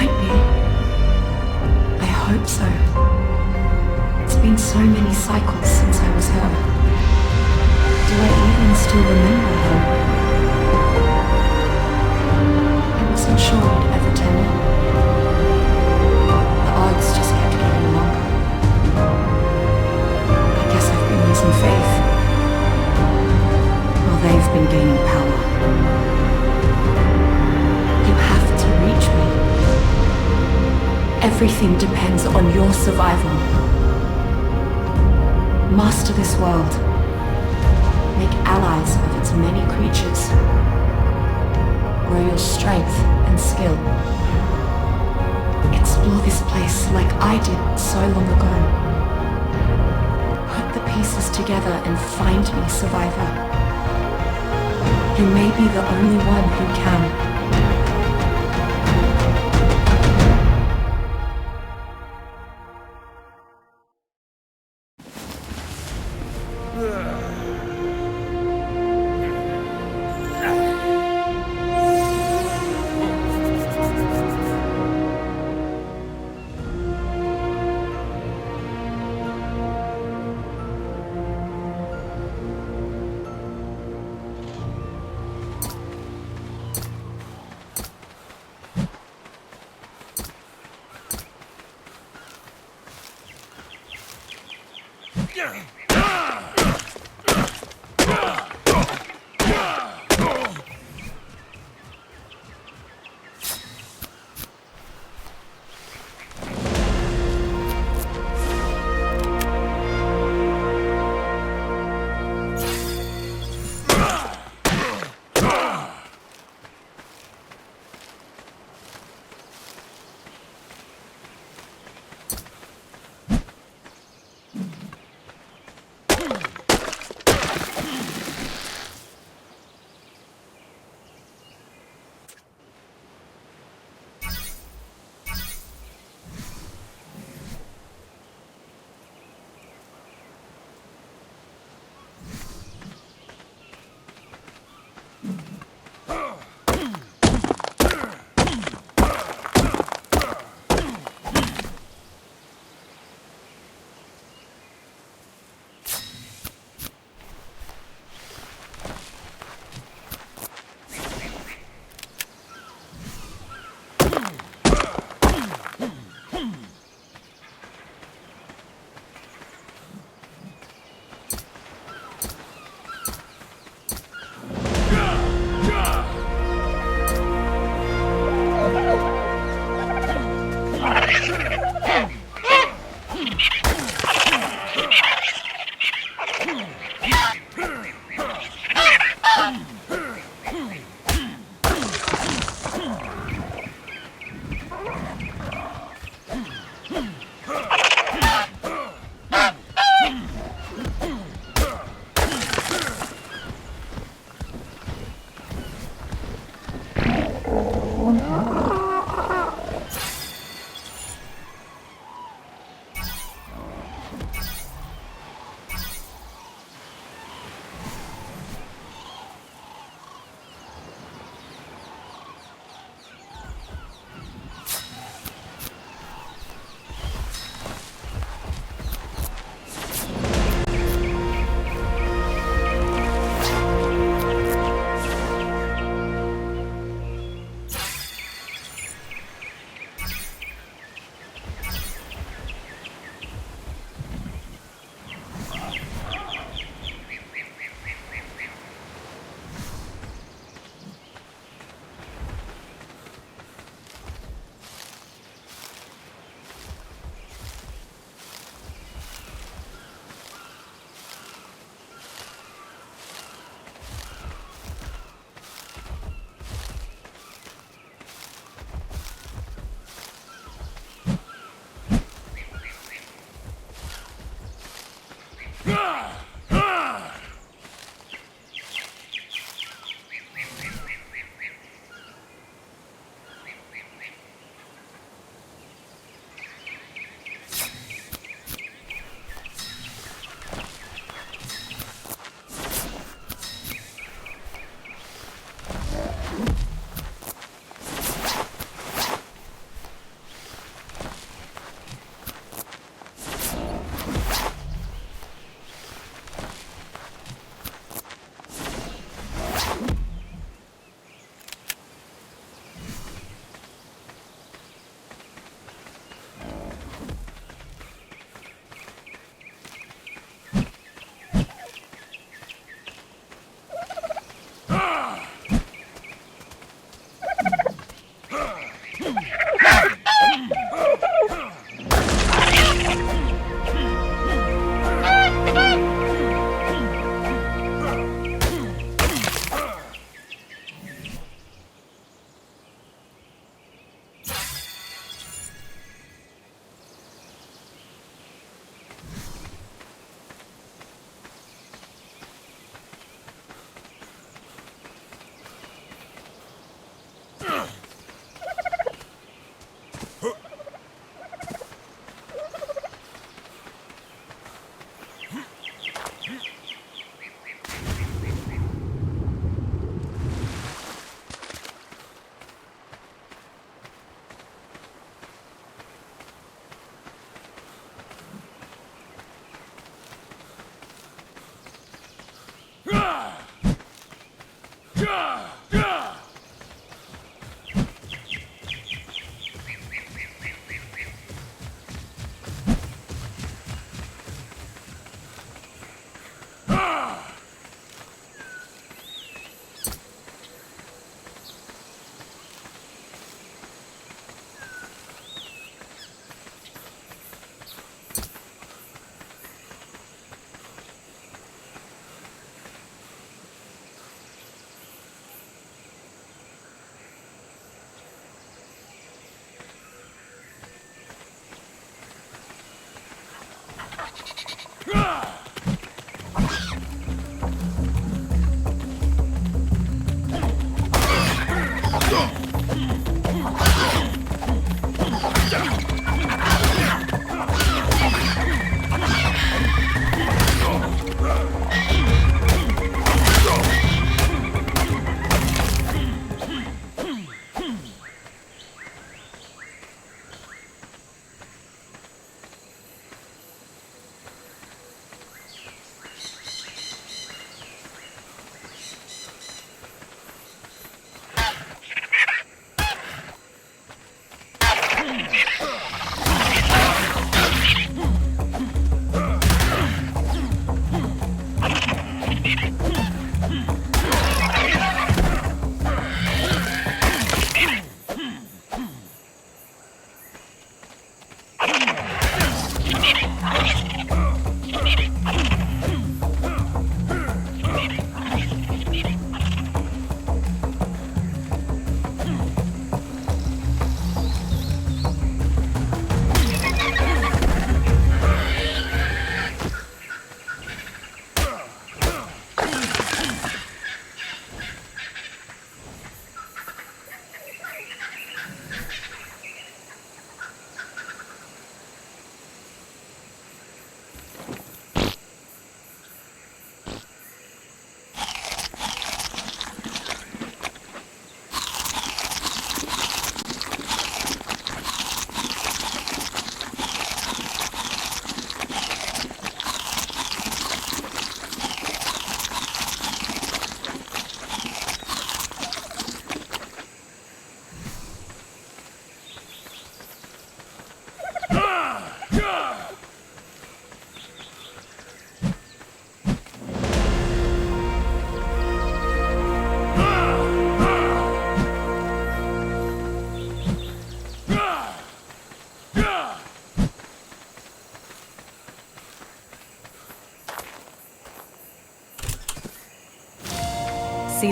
might be. I hope so. It's been so many cycles since I was her. Do I even still remember her? I wasn't sure you'd ever tell me. The odds just kept getting longer. I guess I've been losing faith. While they've been gaining power. You have to reach me. Everything depends on your survival. Master this world. Make allies of its many creatures. Grow your strength and skill. Explore this place like I did so long ago. Put the pieces together and find me, survivor. You may be the only one who can.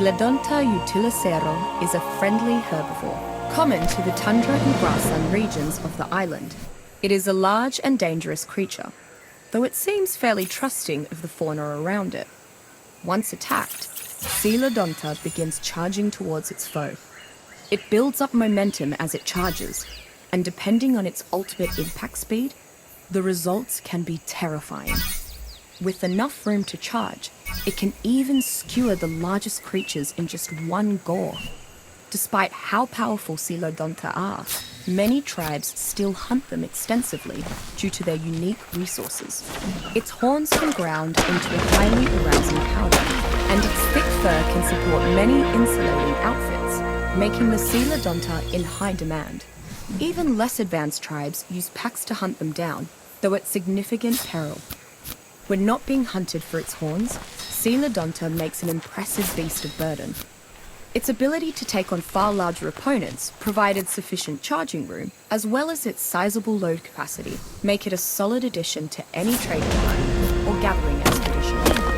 Coelodonta utilicero is a friendly herbivore, common to the tundra and grassland regions of the island. It is a large and dangerous creature, though it seems fairly trusting of the fauna around it. Once attacked, Coelodonta begins charging towards its foe. It builds up momentum as it charges, and depending on its ultimate impact speed, the results can be terrifying. With enough room to charge, it can even skewer the largest creatures in just one gore. Despite how powerful Coelodonta are, many tribes still hunt them extensively due to their unique resources. Its horns can ground into a highly arousing powder, and its thick fur can support many insulating outfits, making the Coelodonta in high demand. Even less advanced tribes use packs to hunt them down, though at significant peril. When not being hunted for its horns, Coelodonta makes an impressive beast of burden. Its ability to take on far larger opponents, provided sufficient charging room, as well as its sizable load capacity, make it a solid addition to any trading party or gathering expedition.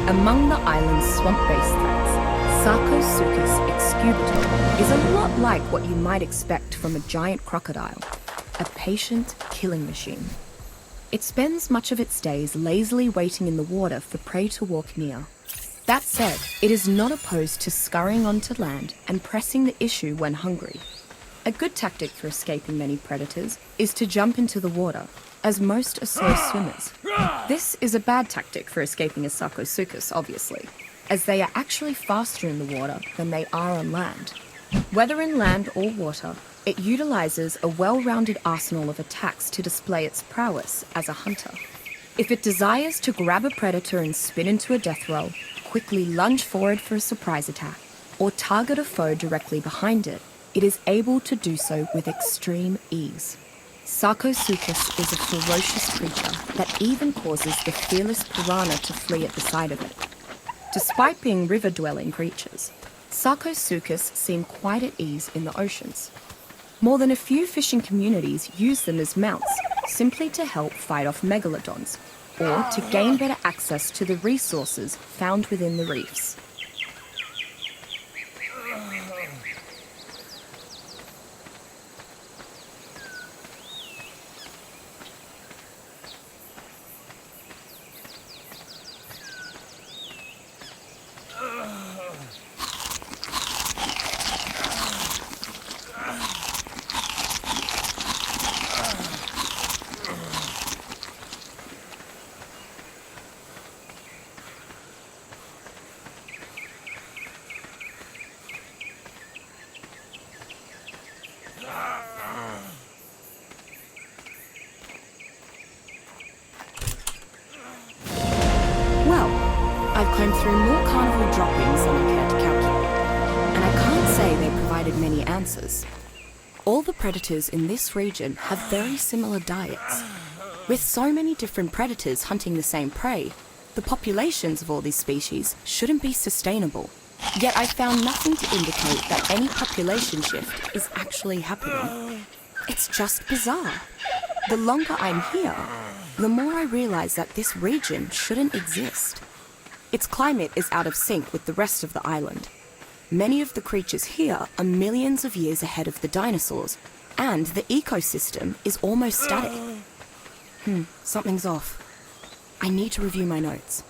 Among the island's swamp-based threats, Sarcosuchus excubitor is a lot like what you might expect from a giant crocodile, a patient killing machine. It spends much of its days lazily waiting in the water for prey to walk near. That said, it is not opposed to scurrying onto land and pressing the issue when hungry. A good tactic for escaping many predators is to jump into the water, as most are slow swimmers. This is a bad tactic for escaping a Sarcosuchus, obviously, as they are actually faster in the water than they are on land. Whether in land or water, it utilizes a well-rounded arsenal of attacks to display its prowess as a hunter. If it desires to grab a predator and spin into a death roll, quickly lunge forward for a surprise attack, or target a foe directly behind it, it is able to do so with extreme ease. Sarcosuchus is a ferocious creature that even causes the fearless piranha to flee at the sight of it. Despite being river-dwelling creatures, Sarcosuchus seem quite at ease in the oceans. More than a few fishing communities use them as mounts, simply to help fight off megalodons, or to gain better access to the resources found within the reefs. I've combed through more carnival droppings than I care to calculate, and I can't say they provided many answers. All the predators in this region have very similar diets. With so many different predators hunting the same prey, the populations of all these species shouldn't be sustainable. Yet I found nothing to indicate that any population shift is actually happening. It's just bizarre. The longer I'm here, the more I realize that this region shouldn't exist. Its climate is out of sync with the rest of the island. Many of the creatures here are millions of years ahead of the dinosaurs, and the ecosystem is almost static. Something's off. I need to review my notes.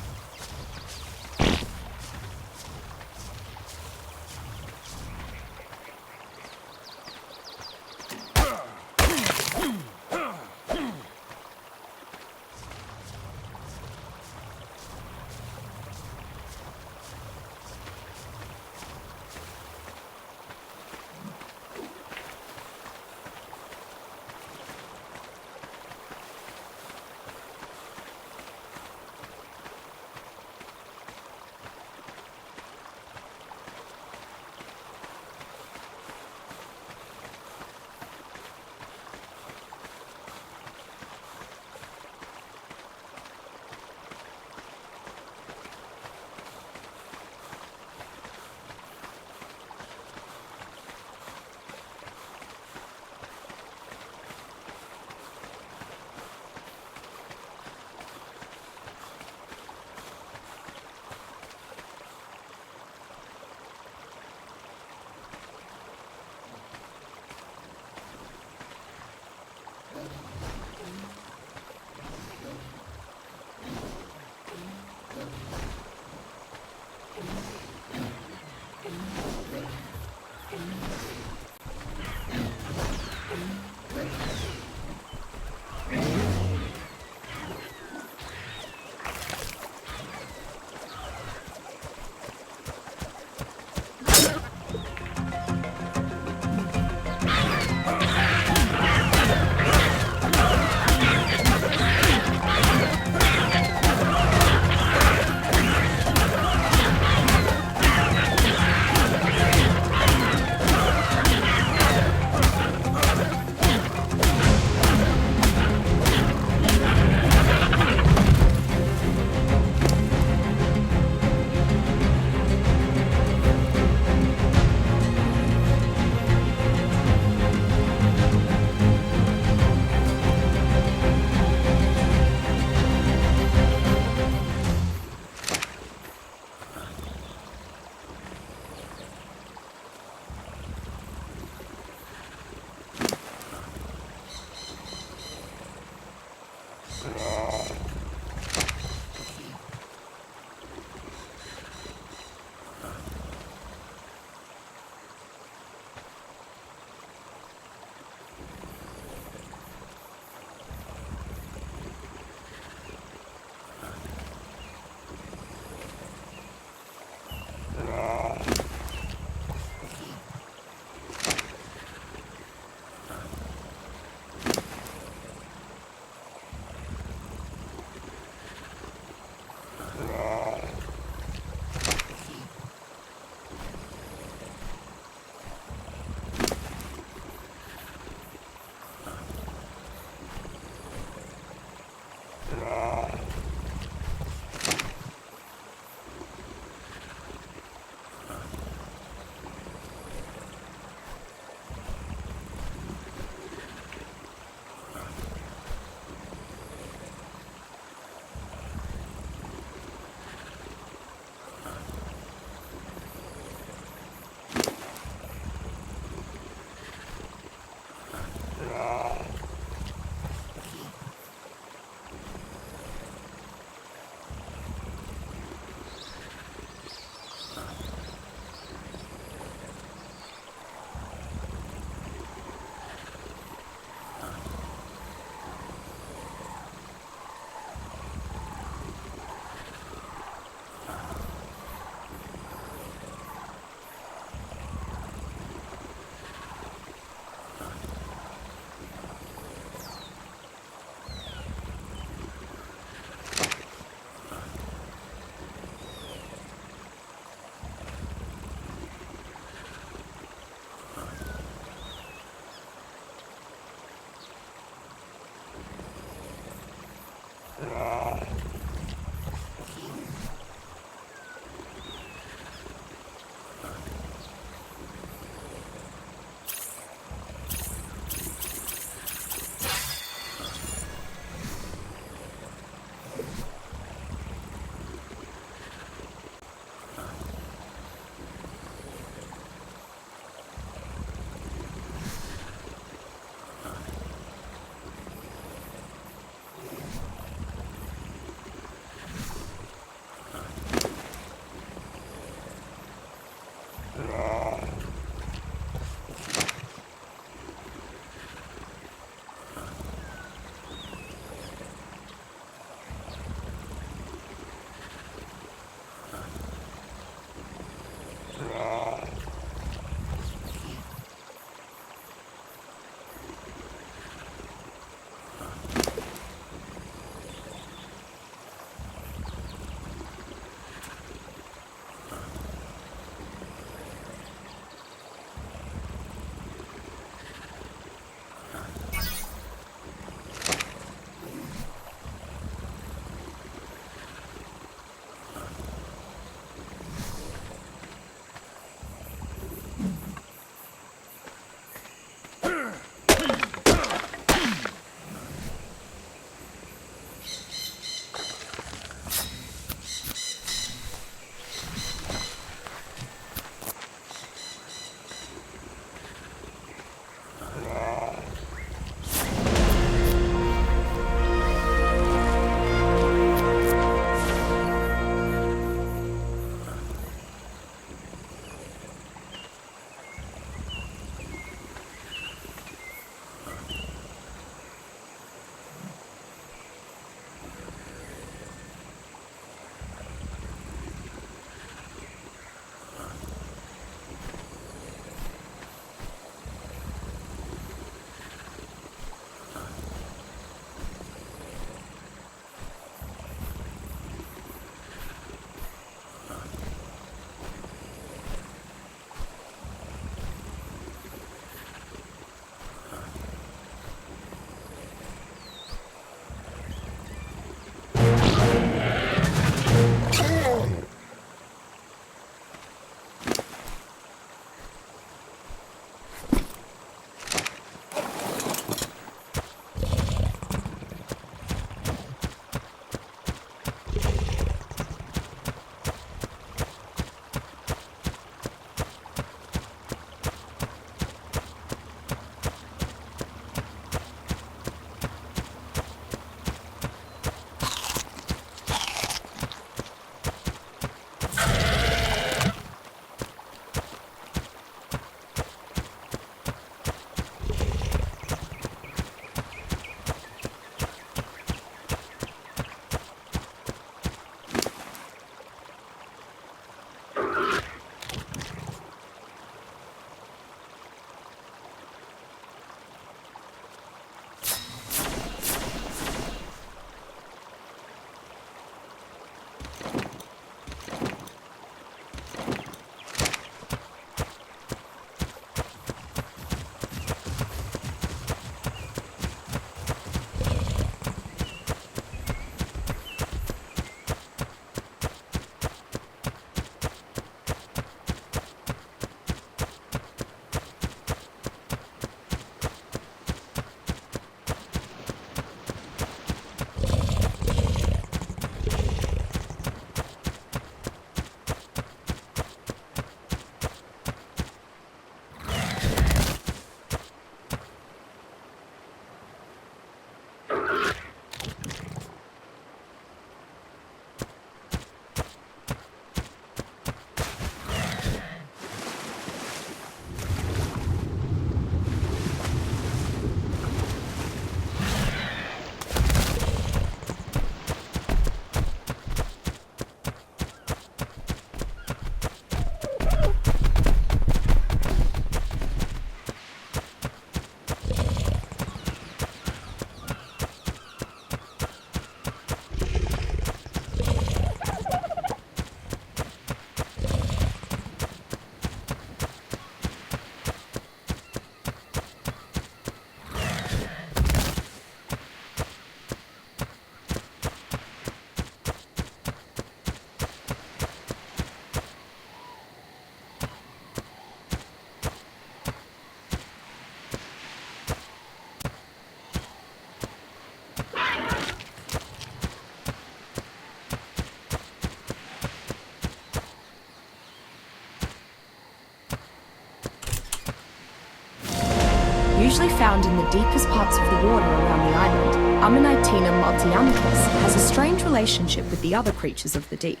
Usually found in the deepest parts of the water around the island, Ammonitena multiamicus has a strange relationship with the other creatures of the deep.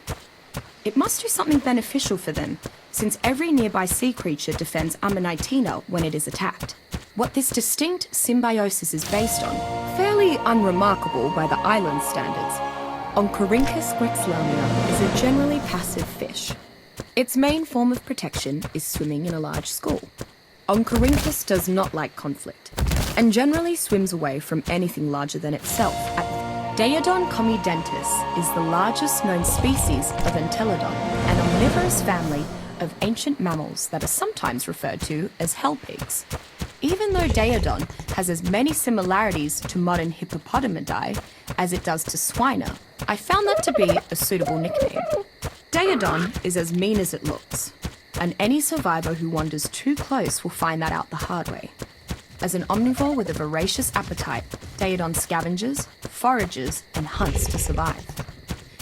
It must do something beneficial for them, since every nearby sea creature defends Ammonitena when it is attacked. What this distinct symbiosis is based on, fairly unremarkable by the island standards, Oncorhynchus grexlamia is a generally passive fish. Its main form of protection is swimming in a large school. Oncorhynchus does not like conflict, and generally swims away from anything larger than itself. Daeodon comidentis is the largest known species of entelodon, an omnivorous family of ancient mammals that are sometimes referred to as hell pigs. Even though Daeodon has as many similarities to modern hippopotamidae as it does to swiner, I found that to be a suitable nickname. Daeodon is as mean as it looks, and any survivor who wanders too close will find that out the hard way. As an omnivore with a voracious appetite, Daeodon scavenges, forages, and hunts to survive.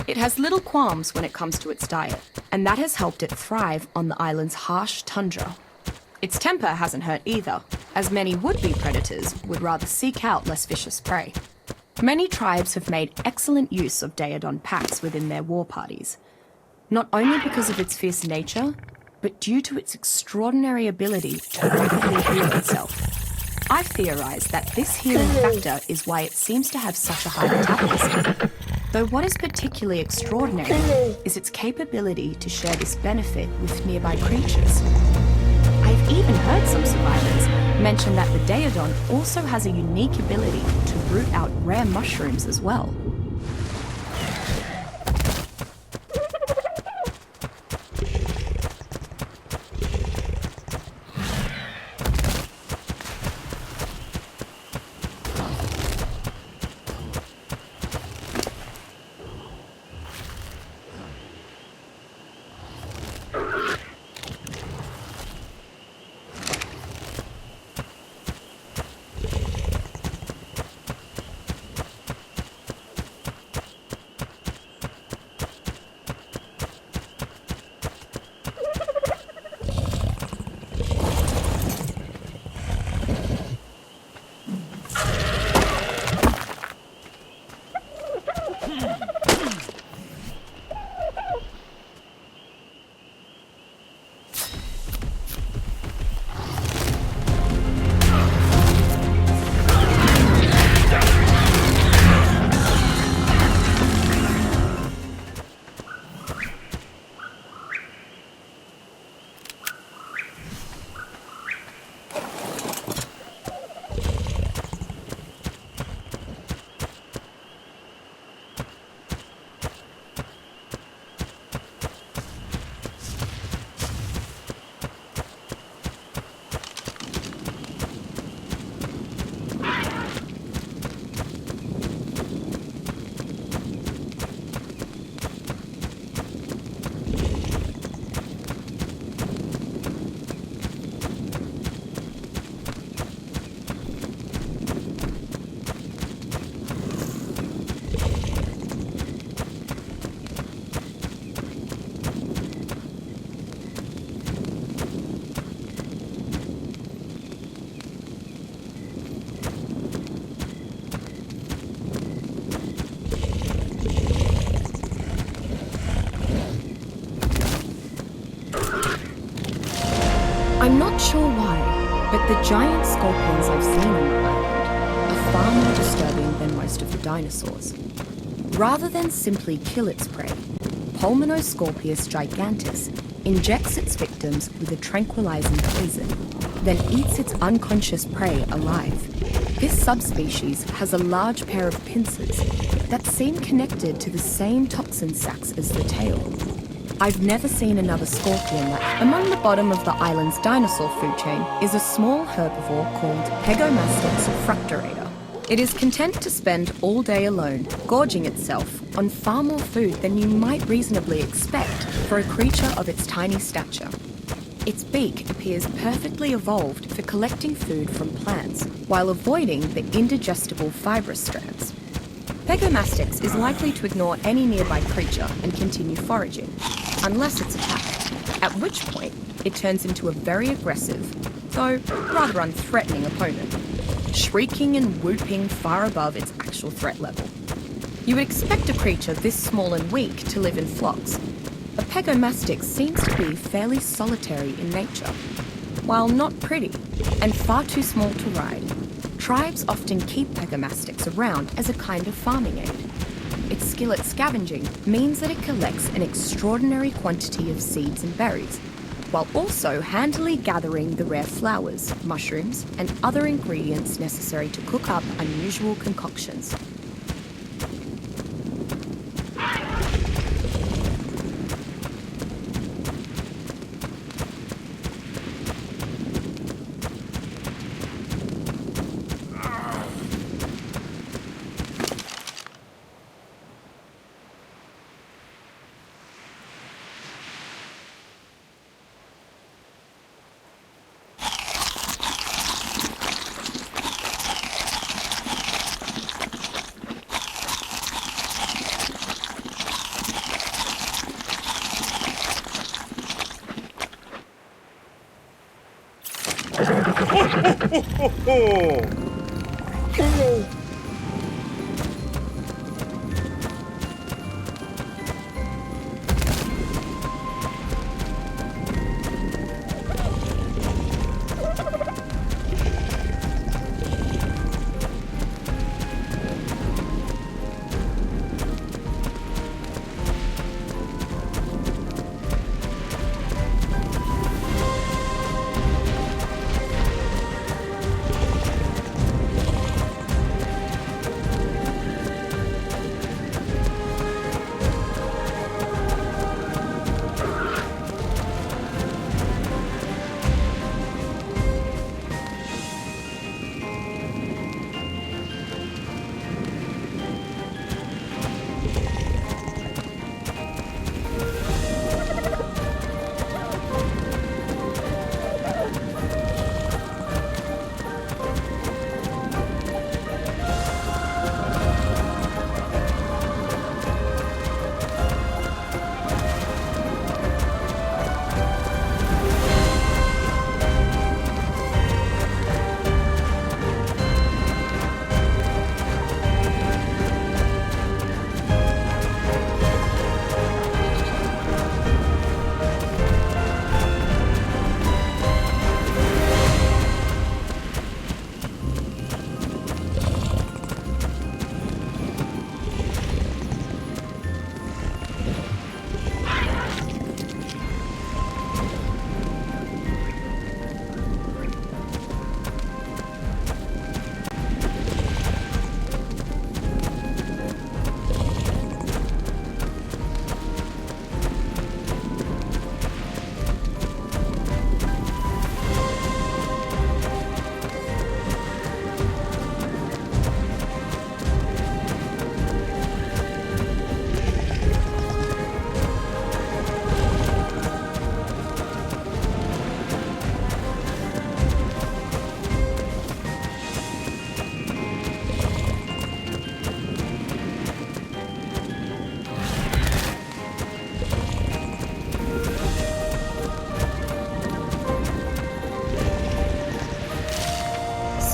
It has little qualms when it comes to its diet, and that has helped it thrive on the island's harsh tundra. Its temper hasn't hurt either, as many would-be predators would rather seek out less vicious prey. Many tribes have made excellent use of Daeodon packs within their war parties, not only because of its fierce nature, but due to its extraordinary ability to rapidly heal itself. I've theorized that this healing factor is why it seems to have such a high metabolism. Though what is particularly extraordinary is its capability to share this benefit with nearby creatures. I've even heard some survivors mention that the Daeodon also has a unique ability to root out rare mushrooms as well. I'm not sure why, but the giant scorpions I've seen on the island are far more disturbing than most of the dinosaurs. Rather than simply kill its prey, Pulmonoscorpius gigantus injects its victims with a tranquilizing poison, then eats its unconscious prey alive. This subspecies has a large pair of pincers that seem connected to the same toxin sacs as the tail. I've never seen another scorpion that. Among the bottom of the island's dinosaur food chain is a small herbivore called Pegomastix fructurator. It is content to spend all day alone, gorging itself on far more food than you might reasonably expect for a creature of its tiny stature. Its beak appears perfectly evolved for collecting food from plants, while avoiding the indigestible fibrous strands. Pegomastix is likely to ignore any nearby creature and continue foraging, unless it's attacked, at which point it turns into a very aggressive, though rather unthreatening opponent, shrieking and whooping far above its actual threat level. You would expect a creature this small and weak to live in flocks. A pegomastix seems to be fairly solitary in nature. While not pretty and far too small to ride, tribes often keep pegomastix around as a kind of farming aid. Its skill at scavenging means that it collects an extraordinary quantity of seeds and berries, while also handily gathering the rare flowers, mushrooms, and other ingredients necessary to cook up unusual concoctions.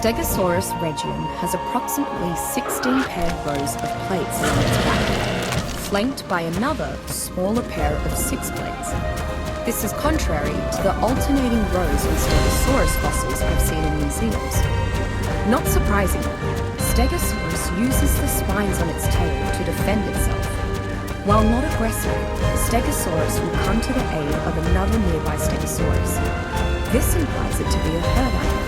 Stegosaurus regium has approximately 16 paired rows of plates on its back, flanked by another, smaller pair of 6 plates. This is contrary to the alternating rows of Stegosaurus fossils I've seen in museums. Not surprisingly, Stegosaurus uses the spines on its tail to defend itself. While not aggressive, Stegosaurus will come to the aid of another nearby Stegosaurus. This implies it to be a herd animal.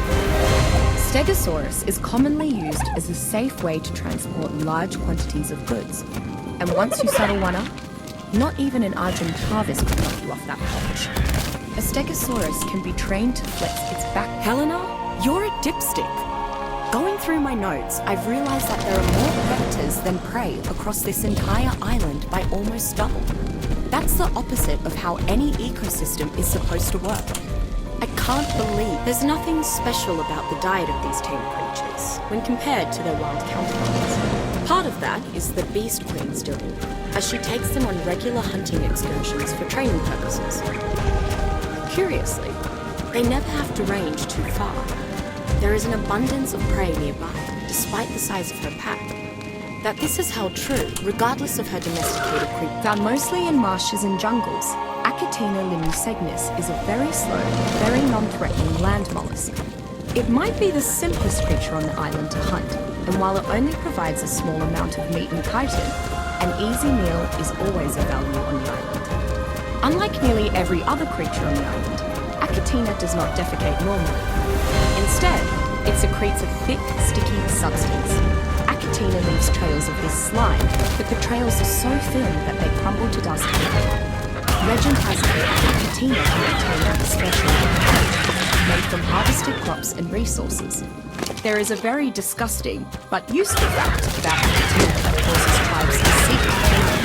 Stegosaurus is commonly used as a safe way to transport large quantities of goods. And once you saddle one up, not even an Argentavis could knock you off that perch. A Stegosaurus can be trained to flex its back. Helena, you're a dipstick. Going through my notes, I've realized that there are more predators than prey across this entire island by almost double. That's the opposite of how any ecosystem is supposed to work. I can't believe there's nothing special about the diet of these tame creatures when compared to their wild counterparts. Part of that is the Beast Queen's doing, as she takes them on regular hunting excursions for training purposes. Curiously, They never have to range too far. There is an abundance of prey nearby, despite the size of her pack. That this is held true, regardless of her domesticated creature. Found mostly in marshes and jungles, Achatina limusegnis is a very slow, very non-threatening land mollusk. It might be the simplest creature on the island to hunt, and while it only provides a small amount of meat and chitin, an easy meal is always a value on the island. Unlike nearly every other creature on the island, Achatina does not defecate normally. Instead, it secretes a thick, sticky substance. Achatina leaves trails of this slime, but the trails are so thin that they crumble to dust quickly. Legend has it that Achatina can obtain a special ingredients made from harvested crops and resources. There is a very disgusting but useful fact about Achatina that causes tribes to seek to kill them.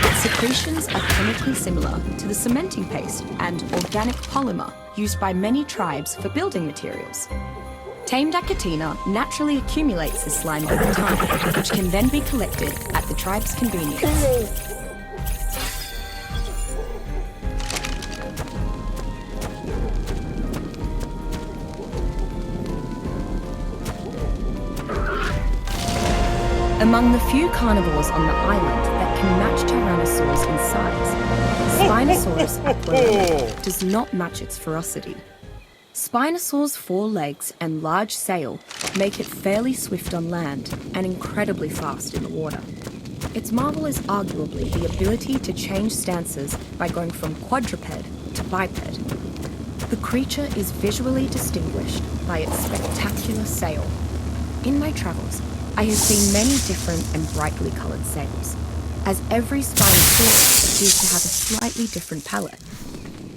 Its secretions are chemically similar to the cementing paste and organic polymer used by many tribes for building materials. Tamed Achatina naturally accumulates this slime over time, which can then be collected at the tribe's convenience. Among the few carnivores on the island that can match Tyrannosaurs in size, Spinosaurus aquilina does not match its ferocity. Spinosaur's 4 legs and large sail make it fairly swift on land and incredibly fast in the water. Its marvel is arguably the ability to change stances by going from quadruped to biped. The creature is visually distinguished by its spectacular sail. In my travels, I have seen many different and brightly coloured sails, as every Spinosaurus appears to have a slightly different palette.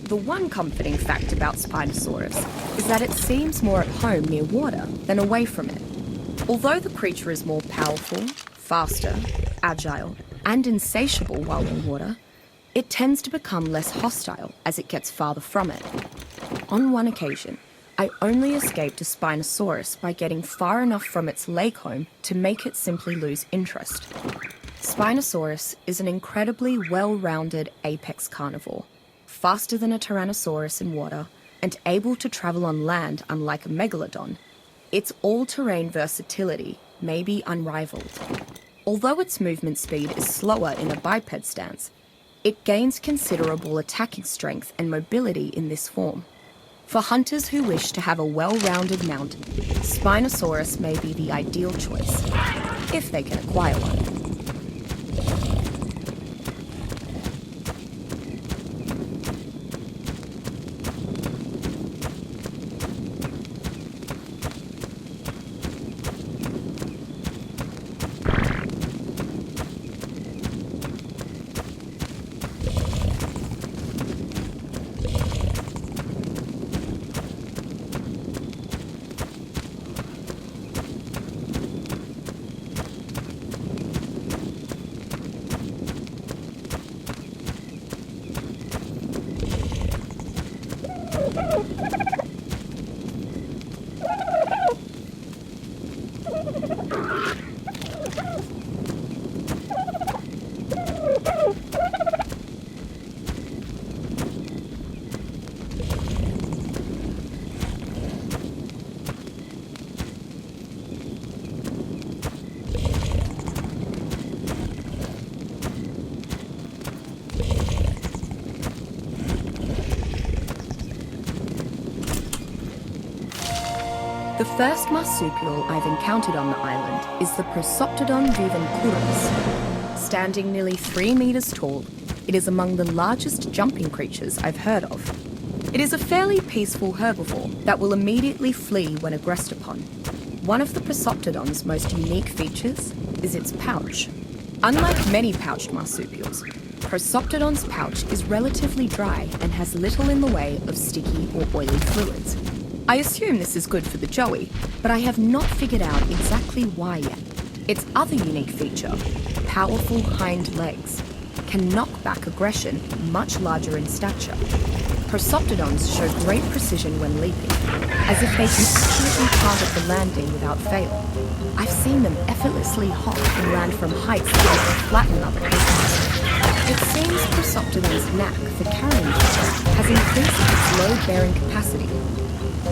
The one comforting fact about Spinosaurus is that it seems more at home near water than away from it. Although the creature is more powerful, faster, agile, and insatiable while in water, it tends to become less hostile as it gets farther from it. On one occasion, I only escaped a Spinosaurus by getting far enough from its lake home to make it simply lose interest. Spinosaurus is an incredibly well-rounded apex carnivore, faster than a Tyrannosaurus in water, and able to travel on land unlike a megalodon. Its all-terrain versatility may be unrivaled. Although its movement speed is slower in a biped stance, it gains considerable attacking strength and mobility in this form. For hunters who wish to have a well-rounded mount, Spinosaurus may be the ideal choice, if they can acquire one. The first marsupial I've encountered on the island is the Prosoptodon vivancurus. Standing nearly 3 meters tall, it is among the largest jumping creatures I've heard of. It is a fairly peaceful herbivore that will immediately flee when aggressed upon. One of the Prosoptodon's most unique features is its pouch. Unlike many pouched marsupials, Prosoptodon's pouch is relatively dry and has little in the way of sticky or oily fluids. I assume this is good for the joey, but I have not figured out exactly why yet. Its other unique feature, powerful hind legs, can knock back aggression much larger in stature. Prosoptodons show great precision when leaping, as if they can accurately target the landing without fail. I've seen them effortlessly hop and land from heights that can flatten other creatures. It seems Prosoptodon's knack for carrying things has increased its load-bearing capacity.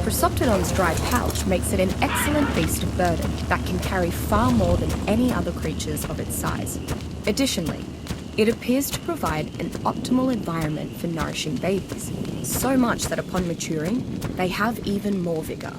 Prosoptodon's dry pouch makes it an excellent beast of burden that can carry far more than any other creatures of its size. Additionally, it appears to provide an optimal environment for nourishing babies, so much that upon maturing, they have even more vigor.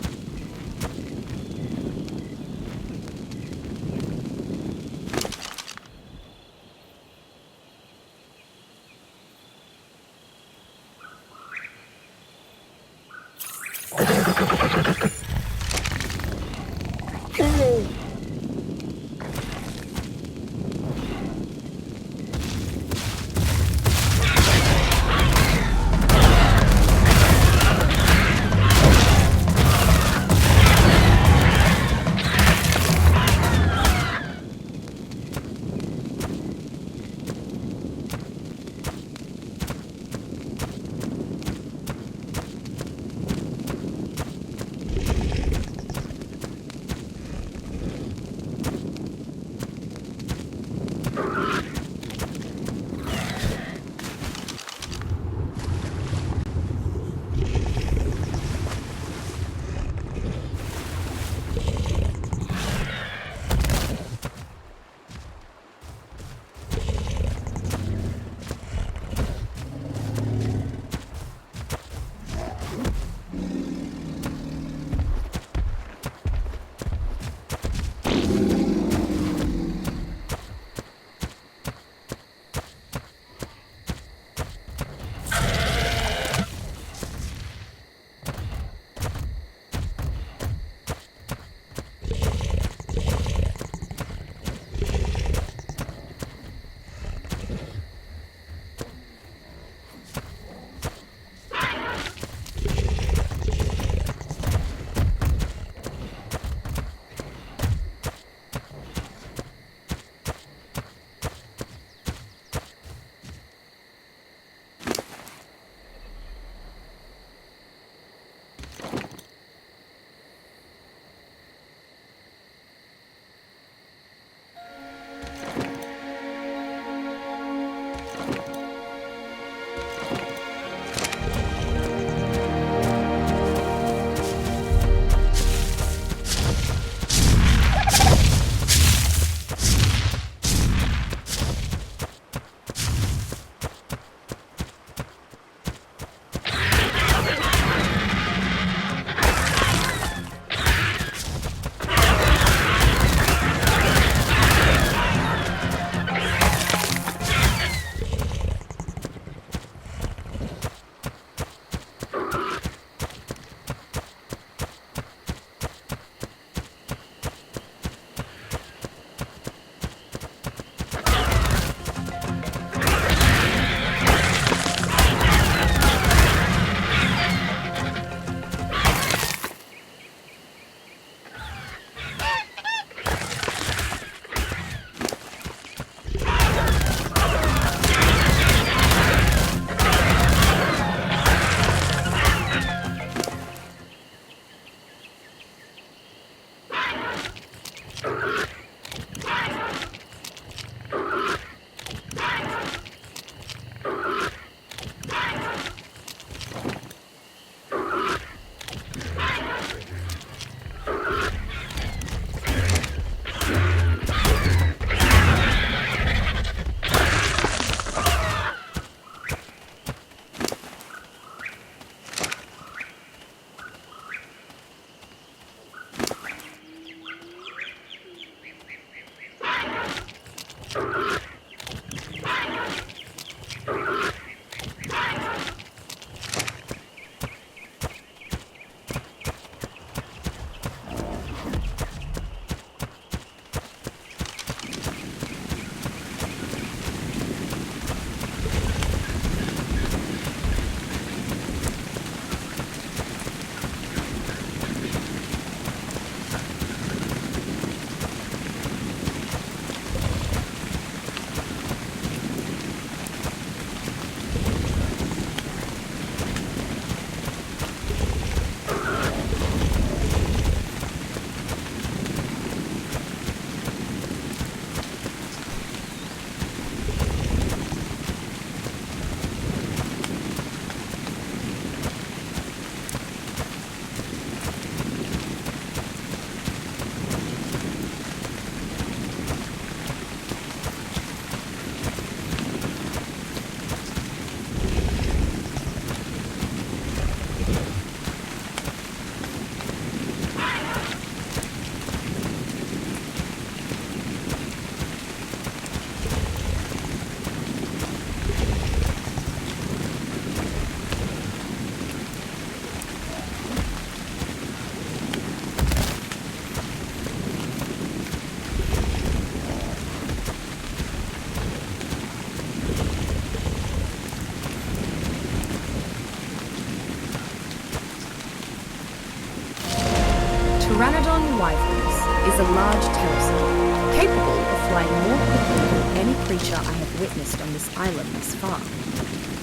Pteranodon wyvernus is a large pterosaur, capable of flying more quickly than any creature I have witnessed on this island thus far.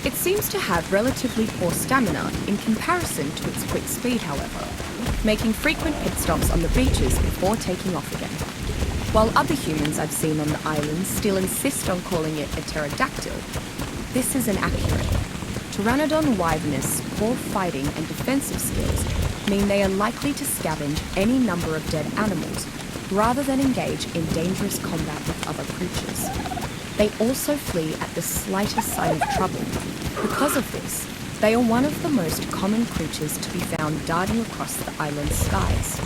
It seems to have relatively poor stamina in comparison to its quick speed, however, making frequent pit stops on the beaches before taking off again. While other humans I've seen on the island still insist on calling it a pterodactyl, this is inaccurate. Pteranodon wyvernus' poor fighting and defensive skills mean they are likely to scavenge any number of dead animals rather than engage in dangerous combat with other creatures. They also flee at the slightest sign of trouble. Because of this, they are one of the most common creatures to be found darting across the island's skies.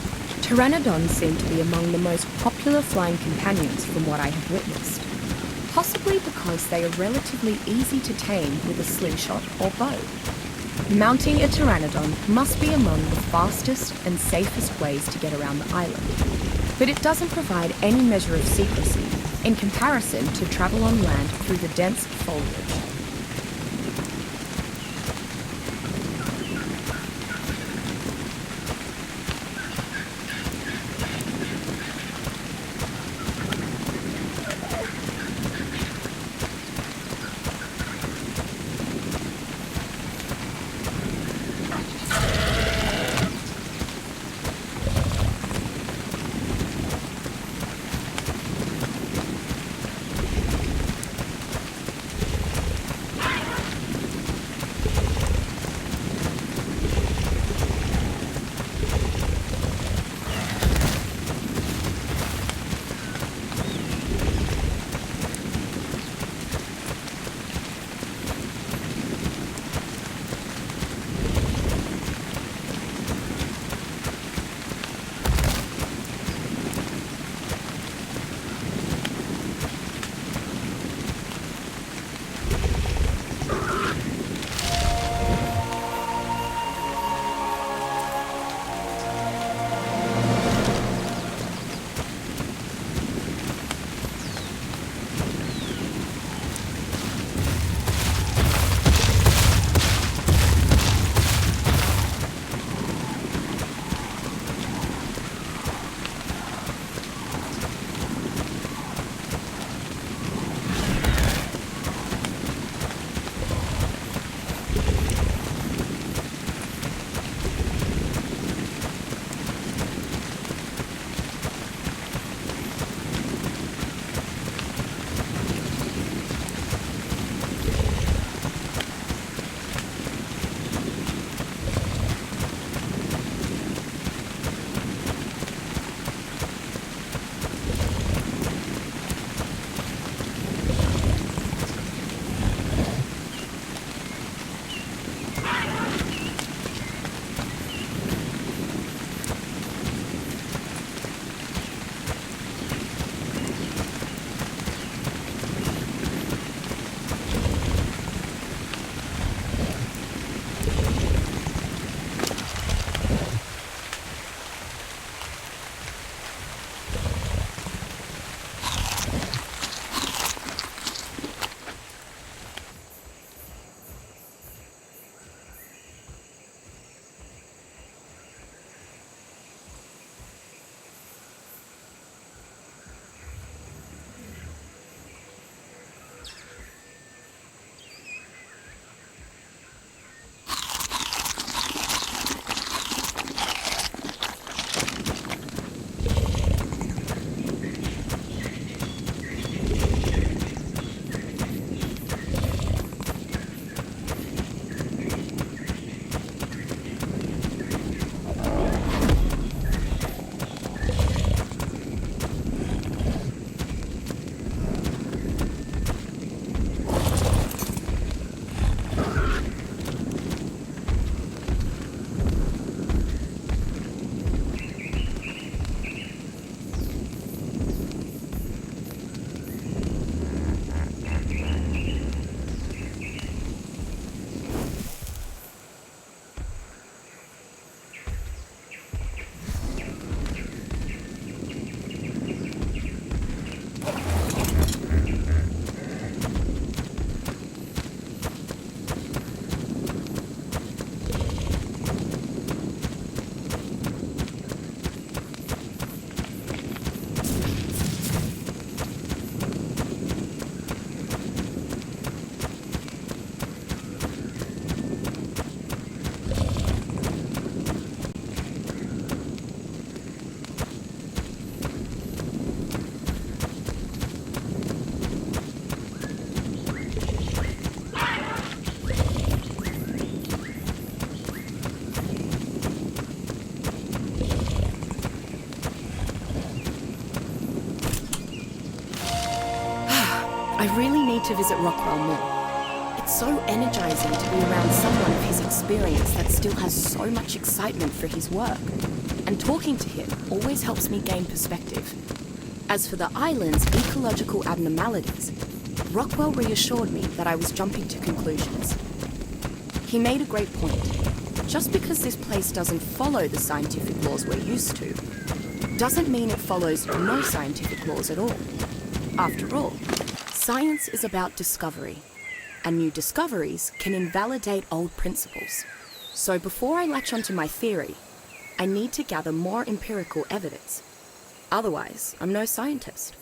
Pteranodons seem to be among the most popular flying companions from what I have witnessed, possibly because they are relatively easy to tame with a slingshot or bow. Mounting a pteranodon must be among the fastest and safest ways to get around the island, but it doesn't provide any measure of secrecy in comparison to travel on land through the dense foliage. I really need to visit Rockwell more. It's so energizing to be around someone of his experience that still has so much excitement for his work. And talking to him always helps me gain perspective. As for the island's ecological abnormalities, Rockwell reassured me that I was jumping to conclusions. He made a great point. Just because this place doesn't follow the scientific laws we're used to, doesn't mean it follows no scientific laws at all. After all, science is about discovery, and new discoveries can invalidate old principles. So before I latch onto my theory, I need to gather more empirical evidence. Otherwise, I'm no scientist.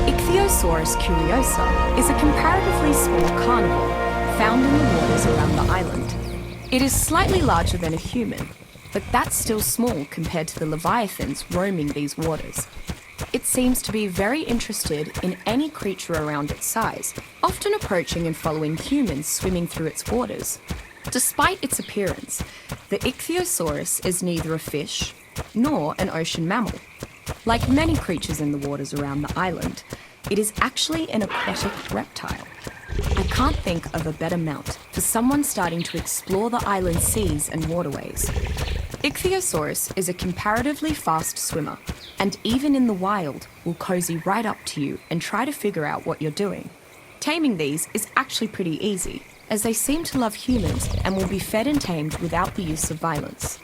Ichthyosaurus curiosa is a comparatively small carnivore found in the waters around the island. It is slightly larger than a human, but that's still small compared to the leviathans roaming these waters. It seems to be very interested in any creature around its size, often approaching and following humans swimming through its waters. Despite its appearance, the Ichthyosaurus is neither a fish nor an ocean mammal. Like many creatures in the waters around the island, it is actually an aquatic reptile. I can't think of a better mount for someone starting to explore the island's seas and waterways. Ichthyosaurus is a comparatively fast swimmer, and even in the wild will cozy right up to you and try to figure out what you're doing. Taming these is actually pretty easy, as they seem to love humans and will be fed and tamed without the use of violence.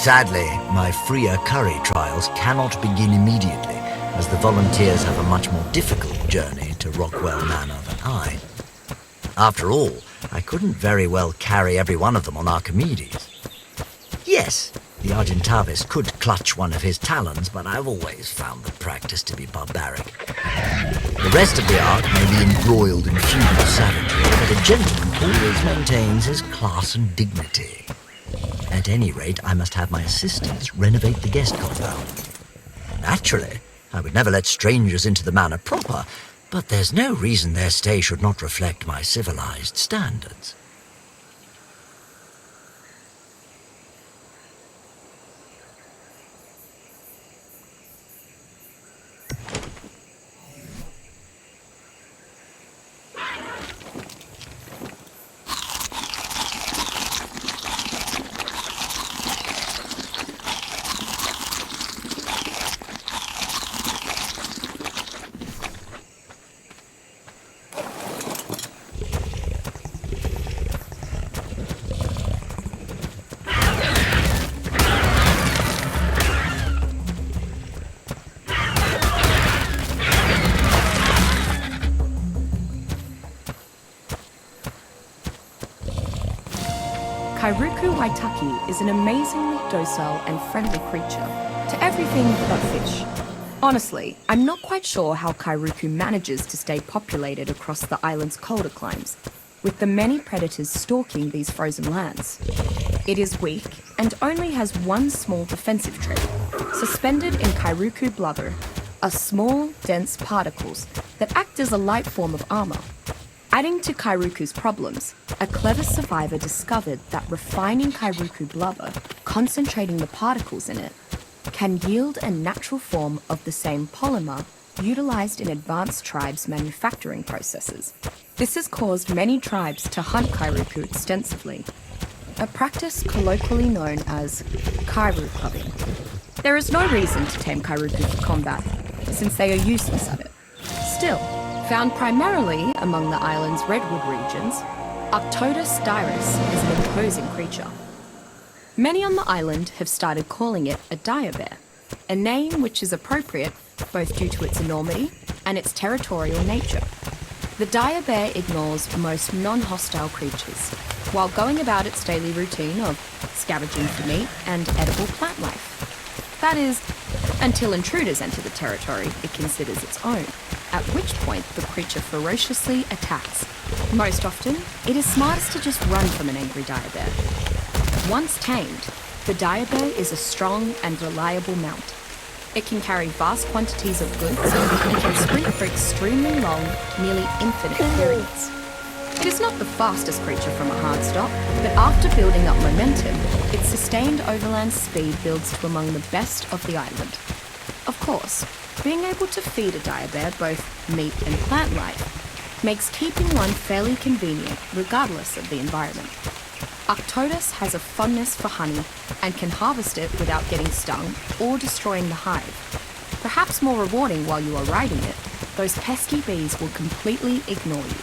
Sadly, my freer curry trials cannot begin immediately, as the volunteers have a much more difficult journey to Rockwell Manor than I. After all, I couldn't very well carry every one of them on Archimedes. Yes, the Argentavis could clutch one of his talons, but I've always found the practice to be barbaric. The rest of the Ark may be embroiled in feudal savagery, but a gentleman always maintains his class and dignity. At any rate, I must have my assistants renovate the guest compound. Naturally, I would never let strangers into the manor proper, but there's no reason their stay should not reflect my civilized standards. Kairuku Waitaki is an amazingly docile and friendly creature to everything but fish. Honestly, I'm not quite sure how Kairuku manages to stay populated across the island's colder climes, with the many predators stalking these frozen lands. It is weak and only has one small defensive trait. Suspended in Kairuku blubber are small, dense particles that act as a light form of armor. Adding to Kairuku's problems, a clever survivor discovered that refining Kairuku blubber, concentrating the particles in it, can yield a natural form of the same polymer utilized in advanced tribes' manufacturing processes. This has caused many tribes to hunt Kairuku extensively, a practice colloquially known as Kairu clubbing. There is no reason to tame Kairuku for combat, since they are useless at it. Still, found primarily among the island's redwood regions, Arctodus dirus is an imposing creature. Many on the island have started calling it a dire bear, a name which is appropriate both due to its enormity and its territorial nature. The dire bear ignores most non-hostile creatures, while going about its daily routine of scavenging for meat and edible plant life. That is, until intruders enter the territory it considers its own, at which point the creature ferociously attacks. Most often, it is smartest to just run from an angry dire bear. Once tamed, the dire bear is a strong and reliable mount. It can carry vast quantities of goods and can sprint for extremely long, nearly infinite periods. It is not the fastest creature from a hard stop, but after building up momentum, its sustained overland speed builds to among the best of the island. Of course, being able to feed a dire bear both meat and plant life makes keeping one fairly convenient regardless of the environment. Arctodus has a fondness for honey and can harvest it without getting stung or destroying the hive. Perhaps more rewarding while you are riding it, those pesky bees will completely ignore you.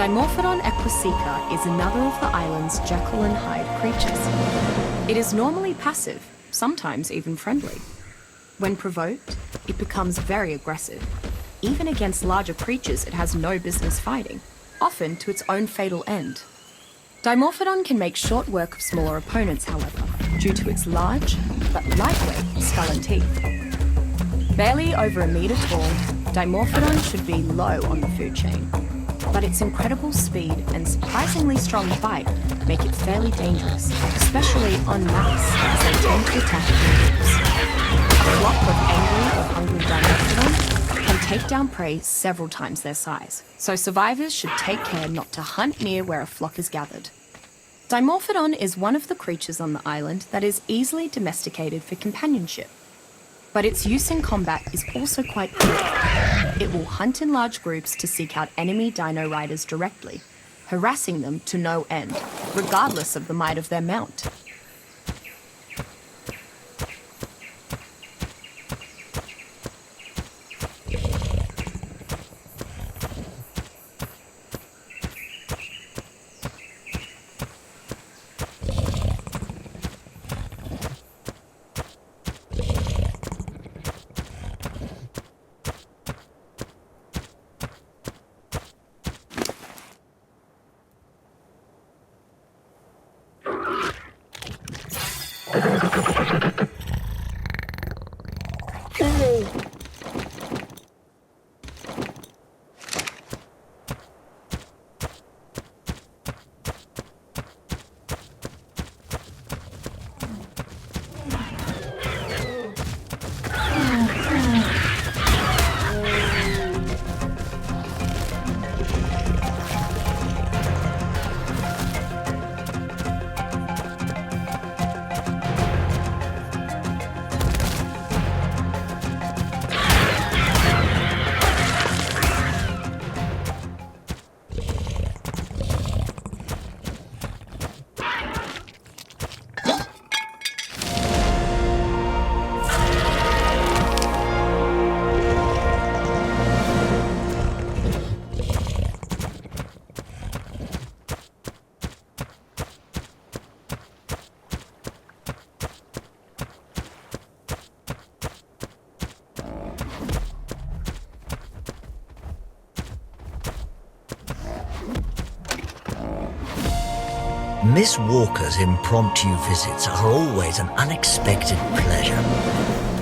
Dimorphodon equiseca is another of the island's Jekyll and Hyde creatures. It is normally passive, sometimes even friendly. When provoked, it becomes very aggressive. Even against larger creatures it has no business fighting, often to its own fatal end. Dimorphodon can make short work of smaller opponents, however, due to its large, but lightweight skull and teeth. Barely over 1 metre tall, Dimorphodon should be low on the food chain, but its incredible speed and surprisingly strong bite make it fairly dangerous, especially en masse, as they tend to attack in groups. A flock of angry or hungry Dimorphodon can take down prey several times their size, so survivors should take care not to hunt near where a flock is gathered. Dimorphodon is one of the creatures on the island that is easily domesticated for companionship, but its use in combat is also quite good. It will hunt in large groups to seek out enemy dino riders directly, harassing them to no end, regardless of the might of their mount. Miss Walker's impromptu visits are always an unexpected pleasure.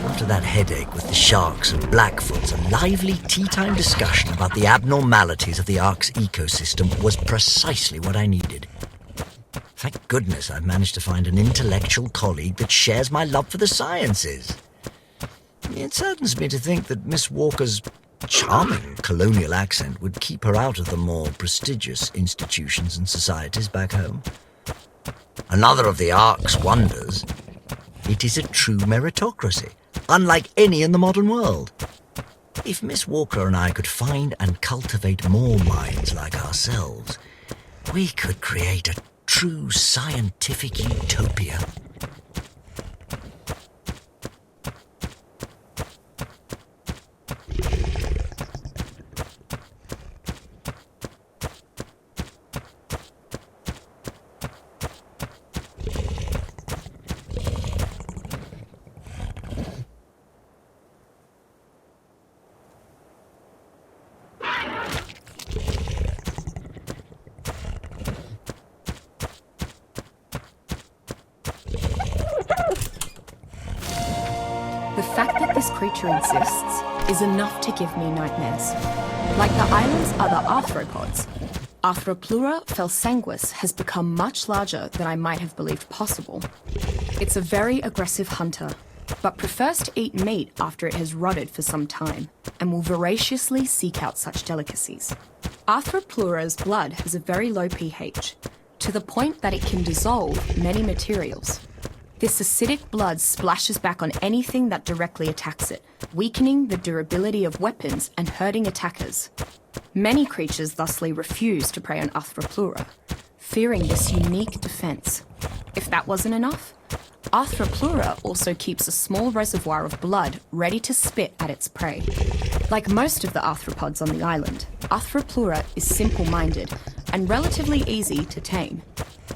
After that headache with the sharks and Blackfoots, a lively tea-time discussion about the abnormalities of the Ark's ecosystem was precisely what I needed. Thank goodness I've managed to find an intellectual colleague that shares my love for the sciences. It saddens me to think that Miss Walker's charming colonial accent would keep her out of the more prestigious institutions and societies back home. Another of the Ark's wonders, it is a true meritocracy, unlike any in the modern world. If Miss Walker and I could find and cultivate more minds like ourselves, we could create a true scientific utopia. The fact that this creature exists is enough to give me nightmares. Like the island's other arthropods, Arthropleura felsanguis has become much larger than I might have believed possible. It's a very aggressive hunter, but prefers to eat meat after it has rotted for some time, and will voraciously seek out such delicacies. Arthropleura's blood has a very low pH, to the point that it can dissolve many materials. This acidic blood splashes back on anything that directly attacks it, weakening the durability of weapons and hurting attackers. Many creatures thusly refuse to prey on Arthropleura, fearing this unique defense. If that wasn't enough, Arthropleura also keeps a small reservoir of blood ready to spit at its prey. Like most of the arthropods on the island, Arthropleura is simple-minded and relatively easy to tame.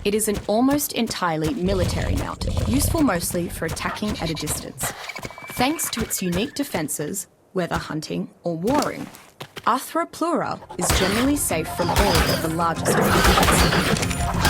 It is an almost entirely military mount, useful mostly for attacking at a distance. Thanks to its unique defences, whether hunting or warring, Arthropleura is generally safe from all of the largest predators.